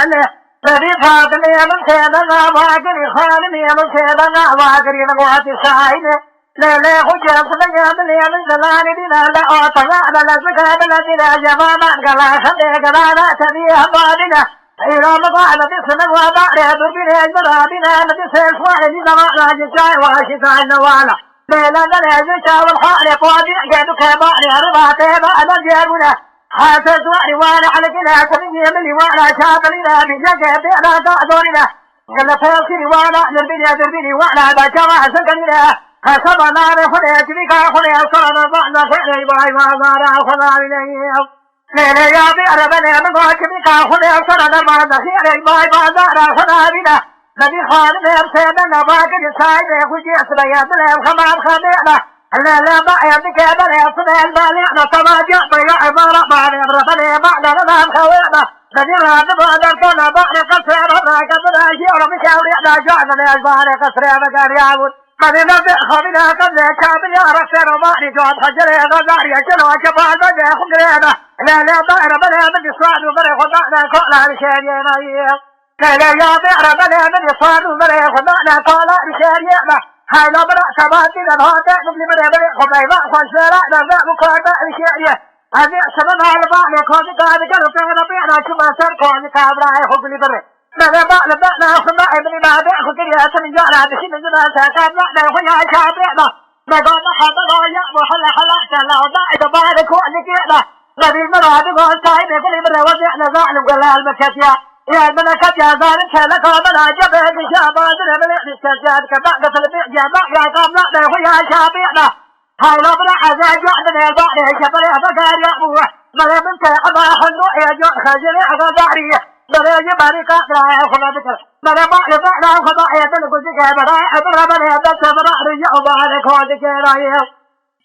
خانه بدي فاضني من سيدنا واقري خانني من سيدنا واقري نقواتي ساينه لا لا خجر صدقا بلي من زلاني دينا لا أعطنا لا زكاة بلدنا جماما قلا خلي قلانا تبيها بادنا إلى مقالة بسنا وبعري دربنا جرابنا مدسيس وعلي زمانا جساي واشتاي نوالا ليلا نلازي شاول حالي قوادي قيدك باري أرباتي بأنا جيبنا حاسس وعلي وانا على كنا كمي ملي وانا شابلنا بجاكي بينا تأذورنا قل فيصيري وانا دربني وانا بجمع سكننا حسبنا لخليك بك خليك صرنا بعنا خلي باي ما زارا خلا إليه ليلة يا بيربنا من قاك بك خليك صرنا بعنا خلي باي ما زارا خلا بنا نبي خالد يرسلنا باك جسايد خجي أسبيا بلهم خمام خبيئنا لا لا ما يدك بلا يصنع البالعنا تماجع بيا عبارة بعنا ربنا بعنا نظام خوينا نبي راد بعنا كنا بعنا قصر ربنا كبنا شيء مشاورنا جعنا الأجبار قصر مكان يعود من نبي خبنا كنا كابل يا رسل وماني جواد خجر غزاري جلو جبال بجي خمرينا لا لا ما ربنا من يصعد ومري خدعنا كولا بشيرينا لا لا يا ربنا من يصعد ومري خدعنا كولا بشيرينا هاي لبرا سباتي لنهاتا نبلي مري خبيبا خشيرا نبدأ مكاتا بشيرينا هذه سبنا البعض كوني كابي جلو تغنى بينا كما سر كوني كابراي خبلي بري ماذا بعد بعد خما ابن بعد خكر يا سمجا لا بشين جنا ساكن لا خويا شابعنا ما قال حدا يا محل حلا لا وداع تبارك ونكينا نبي مراد قال سايب كل مره وجعنا زعل وقال المكاتيا يا الملكات يا زارك لك بلا جبهك شابان بلا السجاد كبعد البيع جماع يا قام لا خويا شابعنا هاي لو بلا عزاج عندنا بعد شبر يا فقار يا ابو ما بنت ابا حنو يا جو خجل غزاري بلا يبارك لا خلا بكر بلا ما يبعنا خدا يا تلقوا زكاه بلا ابرا بلا بس بلا رجع وبارك ودك رايه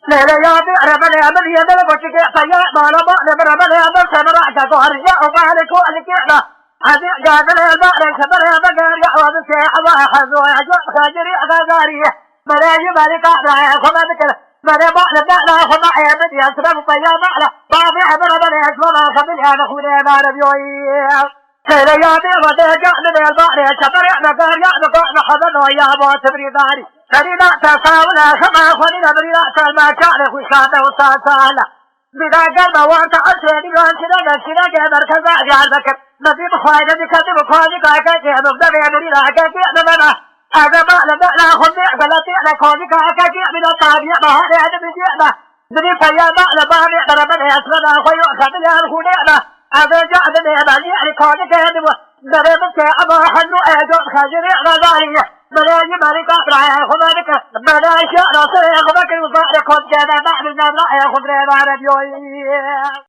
لا لا يا ربنا من يدل بشك طيا بلا بلا بلا بس بلا كظهر يا وبارك ودك لا هذه قادر البحر خبر يا بقر يا وبس ابا حزو يا جو خجري غزاري بلا يبارك لا خلا بكر بلا بلا خدا يا بدي اسرف طيا بلا طافع بلا اسمع خبر يا اخويا ما ربيوي لا يا بيرد جعلنا البحر شبر نقار يا نقار حضن ويا ابو تبريداري فريدا تساولا خما خلينا بريدا سلمى كان وشاد وساسالا بدا قلب وانت اسيدي وانتنا نسينا جبر كذا يا ذكر نبي بخواجه بكتب بخواجه كاكا يا نبدا يا بريدا كاكا يا نبنا هذا ما لنا لا خذ غلطي على كوني كاكا يا من الطابع ما هذا هذا بيجينا ذي فيا ما لباني ربنا يسرنا خويا خذ يا الخدينا هذا جعلنا يعني كوني كذب دربك أبا حنو أجو خجري غزالي بلا يبارك أبراي خبرك بلا شاء رسول خبرك وفارك خد جانا بعد النبلا خبر ربيوي